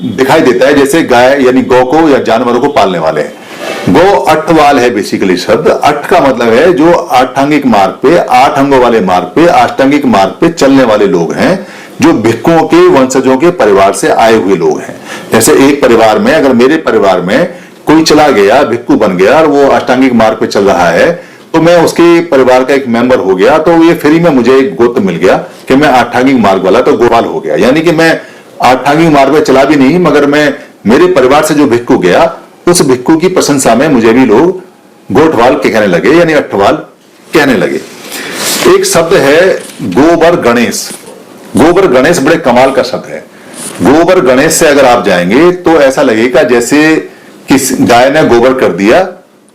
दिखाई देता है जैसे गाय यानी गौ को या जानवरों को पालने वाले हैं। गो अठवाल है बेसिकली शब्द। अठ का मतलब है जो आठांगिक मार्ग पे, 8 अंगों वाले मार्ग पे, अष्टांगिक मार्ग पे चलने वाले लोग हैं, जो भिक्खुओं के वंशजों के परिवार से आए हुए लोग हैं। जैसे एक परिवार में अगर मेरे परिवार में कोई चला गया, भिक्खु बन गया और वो अष्टांगिक मार्ग पे चल रहा है, तो मैं उसके परिवार का एक मेंबर हो गया, तो ये फ्री में मुझे एक गोत्र मिल गया कि मैं अष्टांगिक मार्ग वाला, तो गोपाल हो गया। यानी कि मैं अष्टांगिक मार्ग पे चला भी नहीं, मगर मैं मेरे परिवार से जो भिक्खु गया उस भिक्खु की प्रशंसा में मुझे भी लोग गोठवाल के कहने लगे, यानी अठवाल कहने लगे। एक शब्द है गोबर गणेश। गोबर गणेश बड़े कमाल का शब्द है। गोबर गणेश से अगर आप जाएंगे तो ऐसा लगेगा जैसे किस गाय ने गोबर कर दिया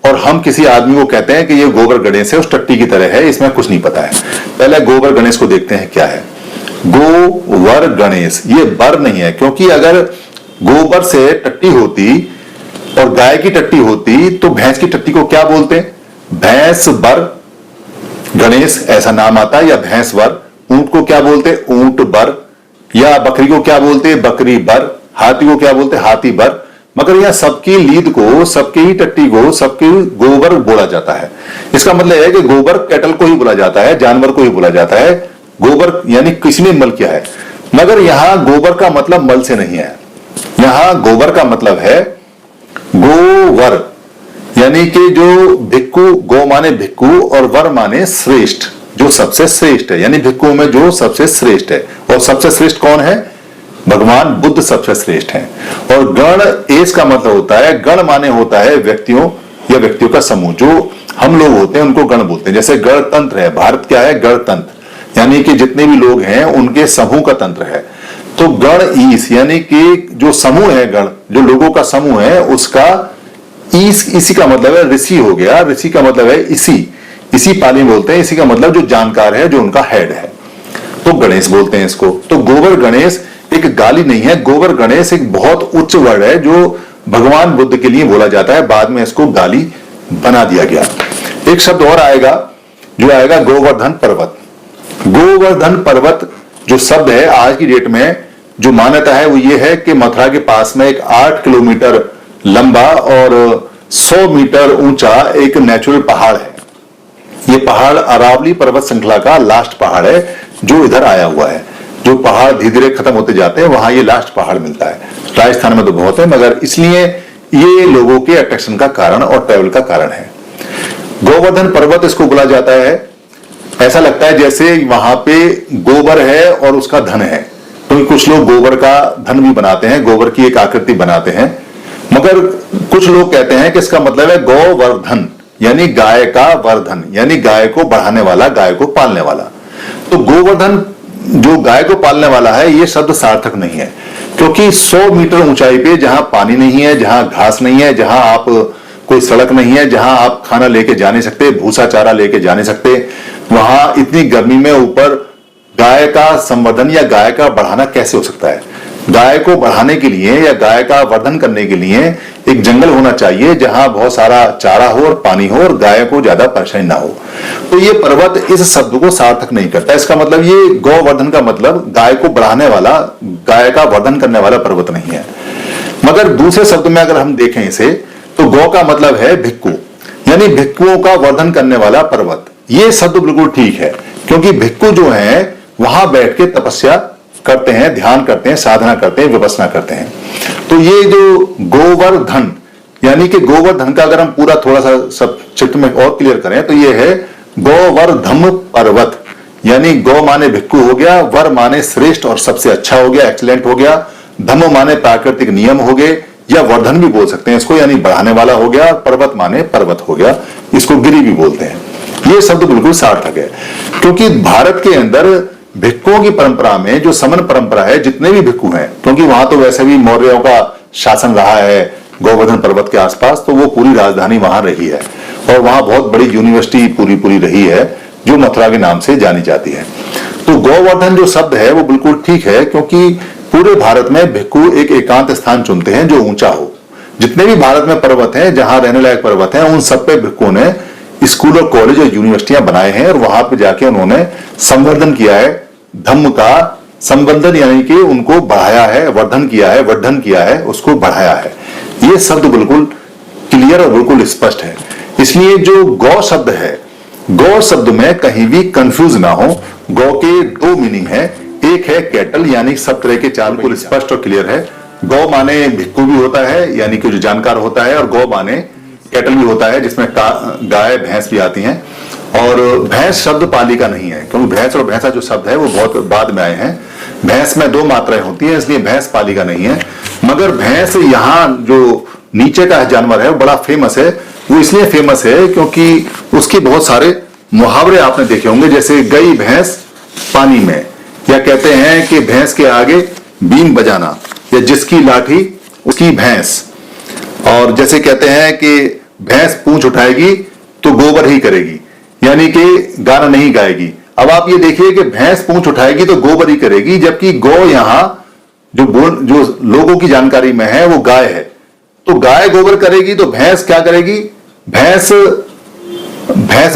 और हम किसी आदमी को कहते हैं कि ये गोबर गणेश है, उस टट्टी की तरह है, इसमें कुछ नहीं पता है। पहले गोबर गणेश को देखते हैं क्या है। गोवर गणेश, ये बर नहीं है, क्योंकि अगर गोबर से टट्टी होती और गाय की टट्टी होती तो भैंस की टट्टी को क्या बोलते हैं? भैंस बर गणेश ऐसा नाम आता है, या भैंस वर। ऊंट को क्या बोलते? ऊंट बर। या बकरी को क्या बोलते? बकरी बर। हाथी को क्या बोलते? हाथी बर। मगर यह सबकी लीद को, सबकी ही टट्टी को, सबकी गोबर बोला जाता है। इसका मतलब है कि गोबर कैटल को ही बोला जाता है, जानवर को ही बोला जाता है। गोबर यानी किसने मल किया है, मगर यहां गोबर का मतलब मल से नहीं है। यहां गोबर का मतलब है गोवर, यानी कि जो भिक्खु, गो माने भिक्खु और वर माने श्रेष्ठ, जो सबसे श्रेष्ठ है, यानी भिक्खुओं में जो सबसे श्रेष्ठ है। और सबसे श्रेष्ठ कौन है? भगवान बुद्ध सबसे श्रेष्ठ हैं। और गण एस का मतलब होता है, गण माने होता है व्यक्तियों या व्यक्तियों का समूह। जो हम लोग होते हैं उनको गण बोलते हैं। जैसे गणतंत्र है, भारत क्या है? गणतंत्र, यानी कि जितने भी लोग हैं उनके समूह का तंत्र है। तो गण ईस यानी कि जो समूह है, गण जो लोगों का समूह है, उसका ईस, इसी का मतलब है ऋषि हो गया। ऋषि का मतलब है इसी पाली बोलते हैं। इसी का मतलब जो जानकार है, जो उनका हेड है, तो गणेश बोलते हैं इसको। तो गोबर गणेश एक गाली नहीं है, गोबर गणेश एक बहुत उच्च वर्ड है जो भगवान बुद्ध के लिए बोला जाता है। बाद में इसको गाली बना दिया गया। एक शब्द और आएगा जो आएगा गोवर्धन पर्वत। गोवर्धन पर्वत जो शब्द है आज की डेट में जो मान्यता है वो ये है कि मथुरा के पास में एक 8 किलोमीटर लंबा और 100 मीटर ऊंचा एक नेचुरल पहाड़ है। ये पहाड़ अरावली पर्वत श्रृंखला का लास्ट पहाड़ है जो इधर आया हुआ है। जो पहाड़ धीरे धीरे खत्म होते जाते हैं वहां ये लास्ट पहाड़ मिलता है। राजस्थान में तो बहुत है, मगर इसलिए ये लोगों के अट्रैक्शन का कारण और ट्रेवल का कारण है। गोवर्धन पर्वत इसको बोला जाता है। ऐसा लगता है जैसे वहां पे गोबर है और उसका धन है, क्योंकि कुछ लोग गोबर का धन भी बनाते हैं, गोबर की एक आकृति बनाते हैं। मगर कुछ लोग कहते हैं कि इसका मतलब है गोवर्धन, यानी गाय का वर्धन, यानी गाय को बढ़ाने वाला, गाय को पालने वाला। तो गोवर्धन जो गाय को पालने वाला है, ये शब्द सार्थक नहीं है, क्योंकि 100 मीटर ऊंचाई पे जहां पानी नहीं है, जहां घास नहीं है, जहां आप कोई सड़क नहीं है, जहां आप खाना लेके जा नहीं सकते, भूसा चारा लेके जा नहीं सकते, वहां इतनी गर्मी में ऊपर गाय का संवर्धन या गाय का बढ़ाना कैसे हो सकता है? गाय को बढ़ाने के लिए या गाय का वर्धन करने के लिए एक जंगल होना चाहिए जहां बहुत सारा चारा हो और पानी हो और गाय को ज्यादा परेशानी ना हो। तो ये पर्वत इस शब्द को सार्थक नहीं करता। इसका मतलब ये गौवर्धन का मतलब गाय को बढ़ाने वाला, गाय का वर्धन करने वाला पर्वत नहीं है। मगर दूसरे शब्द में अगर हम देखें इसे, तो गौ का मतलब है भिक्खु, यानी भिक्खुओं का वर्धन करने वाला पर्वत। ये शब्द बिल्कुल ठीक है, क्योंकि भिक्खु जो है वहां बैठ के तपस्या करते हैं, ध्यान करते हैं, साधना करते हैं, विपස්සना करते हैं। तो ये जो गोवर्धन, यानी कि गोवर्धन का अगर हम पूरा थोड़ा सा सब चित्त में और क्लियर करें तो ये है गोवर्धम पर्वत, यानी गौ माने भिक्खु हो गया, वर माने श्रेष्ठ और सबसे अच्छा हो गया, एक्सीलेंट हो गया, धम्म माने प्राकृतिक नियम हो गए, या वर्धन भी बोल सकते हैं इसको, यानी बढ़ाने वाला हो गया, पर्वत माने पर्वत हो गया, इसको गिरी भी बोलते हैं। ये शब्द बिल्कुल सार्थक है, क्योंकि भारत के अंदर भिक्खुओं की परंपरा में जो समन परंपरा है, जितने भी भिक्खु हैं, क्योंकि वहां तो वैसे भी मौर्यों का शासन रहा है गोवर्धन पर्वत के आसपास, तो वो पूरी राजधानी वहां रही है और वहां बहुत बड़ी यूनिवर्सिटी पूरी रही है जो मथुरा के नाम से जानी जाती है। तो गोवर्धन जो शब्द है वो बिल्कुल ठीक है, क्योंकि पूरे भारत में भिक्खु एक एकांत स्थान चुनते हैं जो ऊंचा हो। जितने भी भारत में पर्वत हैं, जहां रहने लायक पर्वत हैं, उन सब पे भिक्खुओं ने स्कूल और कॉलेज और यूनिवर्सिटियां बनाए हैं और वहां पे जाके उन्होंने संवर्धन किया है, धम्म का संवर्धन, यानी कि उनको बढ़ाया है, वर्धन किया है, वर्धन किया है, उसको बढ़ाया है। ये शब्द बिल्कुल क्लियर और बिल्कुल स्पष्ट है। इसलिए जो गौ शब्द है, गौ शब्द में कहीं भी कंफ्यूज ना हो। गौ के दो मीनिंग है, एक है कैटल, यानी सब तरह के चाल बिल्कुल स्पष्ट और क्लियर है। गौ माने भिक्खु भी होता है, यानी कि जो जानकार होता है, और गौ माने कैटल भी होता है, जिसमें गाय भैंस भी आती हैं। और भैंस शब्द पाली का नहीं है, क्योंकि भैंस और भैंसा जो शब्द है वो बहुत बाद में आए हैं। भैंस में दो मात्राएं होती हैं, इसलिए भैंस पाली का नहीं है। मगर भैंस यहाँ जो नीचे का जानवर है वो बड़ा फेमस है। वो इसलिए फेमस है क्योंकि उसके बहुत सारे मुहावरे आपने देखे होंगे, जैसे गई भैंस पानी में, या कहते हैं कि भैंस के आगे बीन बजाना, या जिसकी लाठी उसकी भैंस। और जैसे कहते हैं कि भैंस पूंछ उठाएगी तो गोबर ही करेगी, यानी कि गाना नहीं गाएगी। अब आप ये देखिए कि भैंस पूंछ उठाएगी तो गोबर ही करेगी, जबकि गौ यहां जो लोगों की जानकारी में है वो गाय है। तो गाय गोबर करेगी तो भैंस क्या करेगी? भैंस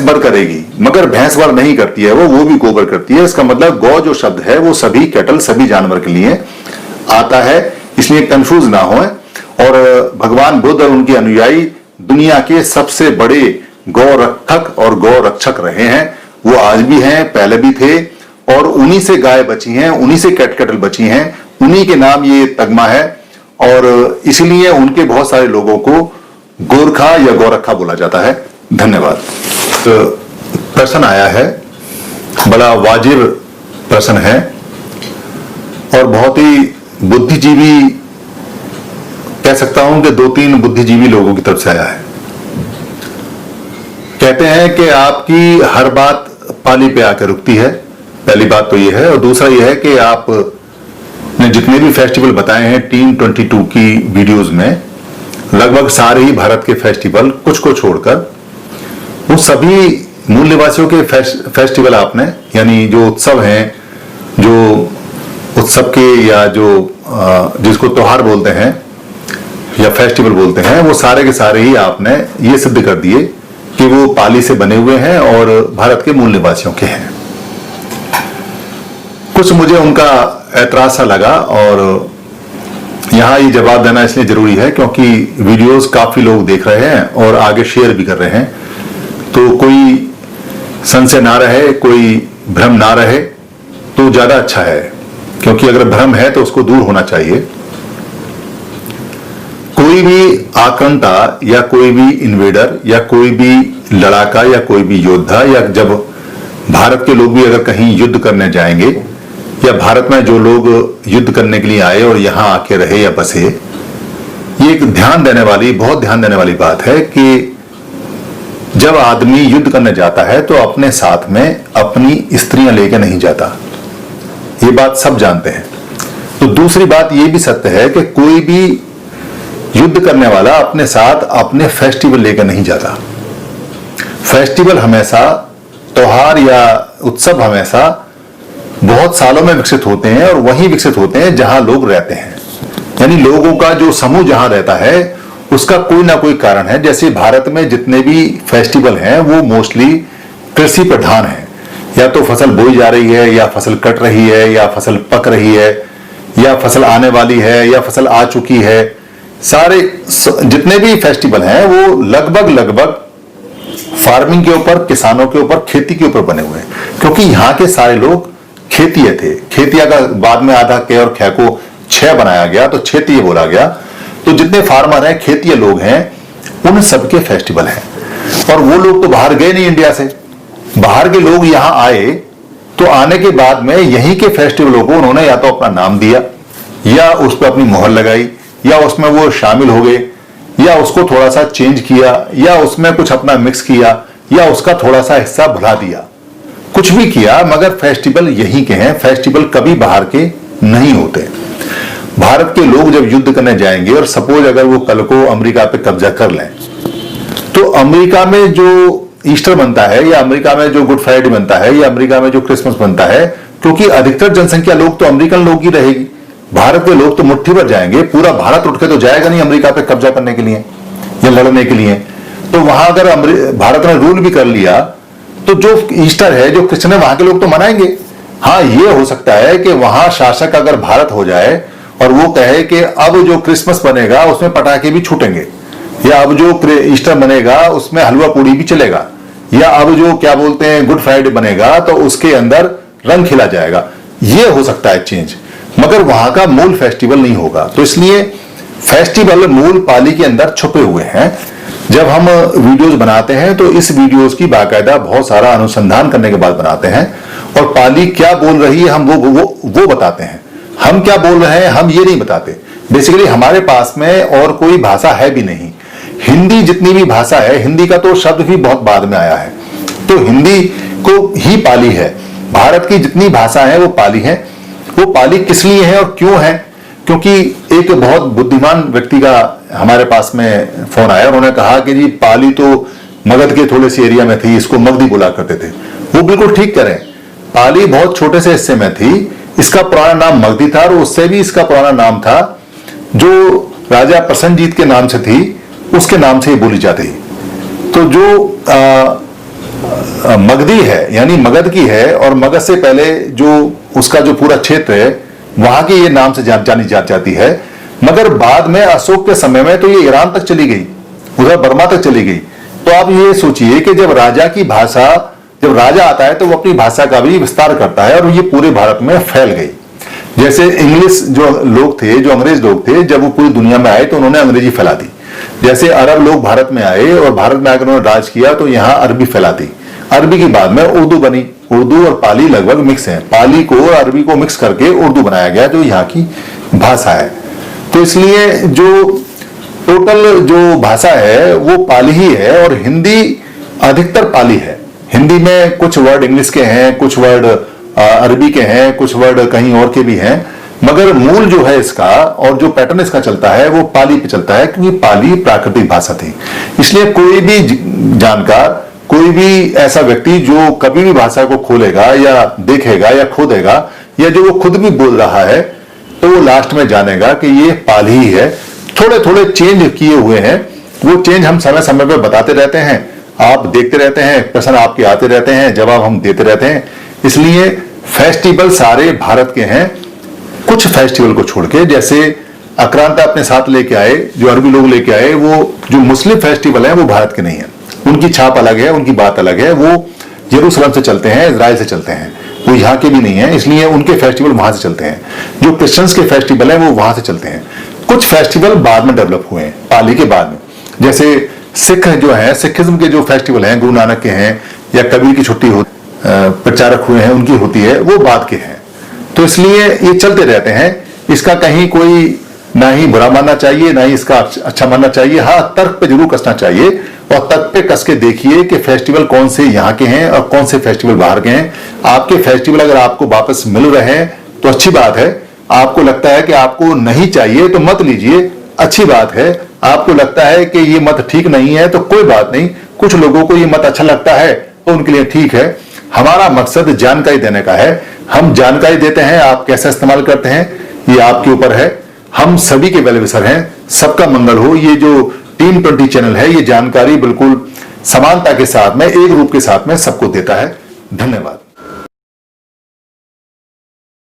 बर करेगी, मगर भैंस बर नहीं करती है, वो भी गोबर करती है। इसका मतलब गौ जो शब्द है वो सभी कैटल, सभी जानवर के लिए आता है, इसलिए कंफ्यूज ना हो। और भगवान बुद्ध और उनके अनुयायी दुनिया के सबसे बड़े गौ रक्षक और गौ रक्षक रहे हैं। वो आज भी हैं, पहले भी थे, और उन्हीं से गाय बची हैं, उन्हीं से कैटल बची हैं, उन्हीं के नाम ये तगमा है। और इसलिए उनके बहुत सारे लोगों को गोरखा या गौरखा बोला जाता है। धन्यवाद। तो प्रश्न आया है, बड़ा वाजिब प्रश्न है और बहुत ही बुद्धिजीवी, कह सकता हूं कि 2-3 बुद्धिजीवी लोगों की तरफ से आया है। कहते हैं कि आपकी हर बात पाली पे आकर रुकती है, पहली बात तो ये है। और दूसरा ये है कि आप ने जितने भी फेस्टिवल बताए हैं टीम 22 की वीडियोस में, लगभग सारे ही भारत के फेस्टिवल, कुछ को छोड़कर, वो सभी मूल निवासियों के फेस्टिवल आपने, यानी जो उत्सव हैं, जो उत्सव के या जो जिसको त्योहार बोलते हैं या फेस्टिवल बोलते हैं, वो सारे के सारे ही आपने ये सिद्ध कर दिए कि वो पाली से बने हुए हैं और भारत के मूल निवासियों के हैं। कुछ मुझे उनका ऐतराज सा लगा और यहाँ ये जवाब देना इसलिए जरूरी है क्योंकि वीडियोस काफी लोग देख रहे हैं और आगे शेयर भी कर रहे हैं, तो कोई संशय ना रहे, कोई भ्रम ना रहे तो ज्यादा अच्छा है। क्योंकि अगर भ्रम है तो उसको दूर होना चाहिए। कोई भी आक्रमता या कोई भी इन्वेडर या कोई भी लड़ाका या कोई भी योद्धा, या जब भारत के लोग भी अगर कहीं युद्ध करने जाएंगे, या भारत में जो लोग युद्ध करने के लिए आए और यहां आके रहे या बसे, ये एक ध्यान देने वाली, बहुत ध्यान देने वाली बात है कि जब आदमी युद्ध करने जाता है तो अपने साथ में अपनी स्त्रियां लेकर नहीं जाता। ये बात सब जानते हैं। तो दूसरी बात ये भी सत्य है कि कोई भी युद्ध करने वाला अपने साथ अपने फेस्टिवल लेकर नहीं जाता। फेस्टिवल हमेशा, त्योहार या उत्सव हमेशा बहुत सालों में विकसित होते हैं और वहीं विकसित होते हैं जहां लोग रहते हैं, यानी लोगों का जो समूह जहां रहता है उसका कोई ना कोई कारण है। जैसे भारत में जितने भी फेस्टिवल हैं वो मोस्टली कृषि प्रधान है, या तो फसल बोई जा रही है, या फसल कट रही है, या फसल पक रही है, या फसल आने वाली है, या फसल आ चुकी है। सारे जितने भी फेस्टिवल हैं वो लगभग फार्मिंग के ऊपर, किसानों के ऊपर, खेती के ऊपर बने हुए हैं, क्योंकि यहाँ के सारे लोग खेतिये थे। खेतिया का बाद में आधा के और खे को छह बनाया गया तो क्षेत्रीय बोला गया। तो जितने फार्मर हैं, खेतीय लोग हैं, उन सबके फेस्टिवल हैं। और वो लोग तो बाहर गए नहीं इंडिया से, बाहर के लोग यहां आए तो आने के बाद में यहीं के फेस्टिवलों को उन्होंने या तो अपना नाम दिया, या उस पर अपनी मोहर लगाई, या उसमें वो शामिल हो गए, या उसको थोड़ा सा चेंज किया, या उसमें कुछ अपना मिक्स किया, या उसका थोड़ा सा हिस्सा भुला दिया, कुछ भी किया, मगर फेस्टिवल यहीं के हैं। फेस्टिवल कभी बाहर के नहीं होते। भारत के लोग जब युद्ध करने जाएंगे और सपोज अगर वो कल को अमेरिका पे कब्जा कर लें, तो अमेरिका में जो ईस्टर बनता है, या अमेरिका में जो गुड फ्राइडे बनता है, या अमेरिका में जो क्रिसमस बनता है, क्योंकि अधिकतर जनसंख्या लोग तो अमेरिकन लोग ही रहेगी, भारत के लोग तो मुट्ठी भर जाएंगे। पूरा भारत उठ के तो जाएगा नहीं अमेरिका पे कब्जा करने के लिए या लड़ने के लिए। तो वहां अगर भारत ने रूल भी कर लिया तो जो ईस्टर है, जो क्रिश्चियन है, वहां के लोग तो मनाएंगे। हाँ, ये हो सकता है कि वहां शासक अगर भारत हो जाए और वो कहे कि अब जो क्रिसमस बनेगा उसमें पटाखे भी छूटेंगे, या अब जो ईस्टर बनेगा उसमें हलवा पूड़ी भी चलेगा, या अब जो क्या बोलते हैं गुड फ्राइडे बनेगा तो उसके अंदर रंग खिला जाएगा। ये हो सकता है चेंज, मगर वहां का मूल फेस्टिवल नहीं होगा। तो इसलिए फेस्टिवल मूल पाली के अंदर छुपे हुए हैं। जब हम वीडियोस बनाते हैं तो इस वीडियोस की बाकायदा बहुत सारा अनुसंधान करने के बाद बनाते हैं, और पाली क्या बोल रही है हम वो बताते हैं। हम क्या बोल रहे हैं हम ये नहीं बताते। बेसिकली हमारे पास में और कोई भाषा है भी नहीं। हिंदी जितनी भी भाषा है, हिंदी का तो शब्द भी बहुत बाद में आया है, तो हिंदी को ही पाली है। भारत की जितनी भाषा है वो पाली है। वो पाली किस लिए है और क्यों है? क्योंकि एक बहुत बुद्धिमान व्यक्ति का हमारे पास में फोन आया, उन्होंने कहा कि जी पाली तो मगध के थोड़े से एरिया में थी, इसको मगधी बोला करते थे। वो बिल्कुल ठीक करें, पाली बहुत छोटे से हिस्से में थी, इसका पुराना नाम मगधी था, और उससे भी इसका पुराना नाम था जो राजा प्रसन्नजीत के नाम से थी, उसके नाम से ही बोली जाती। तो जो मगधी है यानी मगध की है, और मगध से पहले जो उसका जो पूरा क्षेत्र है वहां की ये नाम से जानी जाती है। मगर बाद में अशोक के समय में तो ये ईरान तक चली गई, उधर बर्मा तक चली गई। तो आप ये सोचिए कि जब राजा की भाषा, जब राजा आता है तो वो अपनी भाषा का भी विस्तार करता है, और ये पूरे भारत में फैल गई। जैसे इंग्लिश जो लोग थे, जो अंग्रेज लोग थे, जब वो पूरी दुनिया में आए तो उन्होंने अंग्रेजी फैला दी। जैसे अरब लोग भारत में आए और भारत में आकर उन्होंने राज किया तो यहाँ अरबी फैला दी। अरबी की बाद में उर्दू बनी। उर्दू और पाली लगभग मिक्स है, पाली को और अरबी को मिक्स करके उर्दू बनाया गया जो यहाँ की भाषा है। तो इसलिए जो टोटल जो भाषा है वो पाली ही है, और हिंदी अधिकतर पाली है। हिंदी में कुछ वर्ड इंग्लिश के हैं, कुछ वर्ड अरबी के हैं, कुछ वर्ड कहीं और के भी हैं, मगर मूल जो है इसका और जो पैटर्न इसका चलता है वो पाली पे चलता है, क्योंकि पाली प्राकृतिक भाषा थी। इसलिए कोई भी जानकार, कोई भी ऐसा व्यक्ति जो कभी भी भाषा को खोलेगा या देखेगा या खोदेगा, या जो वो खुद भी बोल रहा है, तो वो लास्ट में जानेगा कि ये पाली ही है। थोड़े थोड़े चेंज किए हुए हैं, वो चेंज हम समय समय पर बताते रहते हैं, आप देखते रहते हैं, प्रश्न आपके आते रहते हैं, जवाब हम देते रहते हैं। इसलिए फेस्टिवल सारे भारत के हैं, कुछ फेस्टिवल को छोड़ के। जैसे आक्रांता अपने साथ लेके आए, जो अरबी लोग लेके आए, वो जो मुस्लिम फेस्टिवल है वो भारत के नहीं है। उनकी छाप अलग है, उनकी बात अलग है। वो यरूशलेम से चलते हैं, इजराइल से चलते हैं, वो यहाँ के भी नहीं है, इसलिए उनके फेस्टिवल वहां से चलते हैं। जो क्रिश्चियंस के फेस्टिवल हैं वो वहां से चलते हैं। कुछ फेस्टिवल बाद में डेवलप हुए हैं, पाली के बाद में। जैसे सिख जो है, सिखिज्म के जो फेस्टिवल हैं, गुरु नानक के हैं, या कबीर की छुट्टी हो प्रचारक हुए हैं उनकी होती है, वो बाद के हैं। तो इसलिए ये चलते रहते हैं। इसका कहीं कोई ना ही बुरा मानना चाहिए, ना ही इसका अच्छा मानना चाहिए। हाँ, तर्क पे जरूर कसना चाहिए, और तर्क पे कस के देखिए कि फेस्टिवल कौन से यहाँ के हैं और कौन से फेस्टिवल बाहर के हैं। आपके फेस्टिवल अगर आपको वापस मिल रहे हैं तो अच्छी बात है। आपको लगता है कि आपको नहीं चाहिए तो मत लीजिए, अच्छी बात है। आपको लगता है कि ये मत ठीक नहीं है तो कोई बात नहीं। कुछ लोगों को ये मत अच्छा लगता है तो उनके लिए ठीक है। हमारा मकसद जानकारी देने का है। हम जानकारी देते हैं, आप कैसे इस्तेमाल करते हैं ये आपके ऊपर है। हम सभी के वेल विशर हैं, सबका मंगल हो। ये जो टीम 20 चैनल है, ये जानकारी बिल्कुल समानता के साथ में, एक रूप के साथ में सबको देता है। धन्यवाद।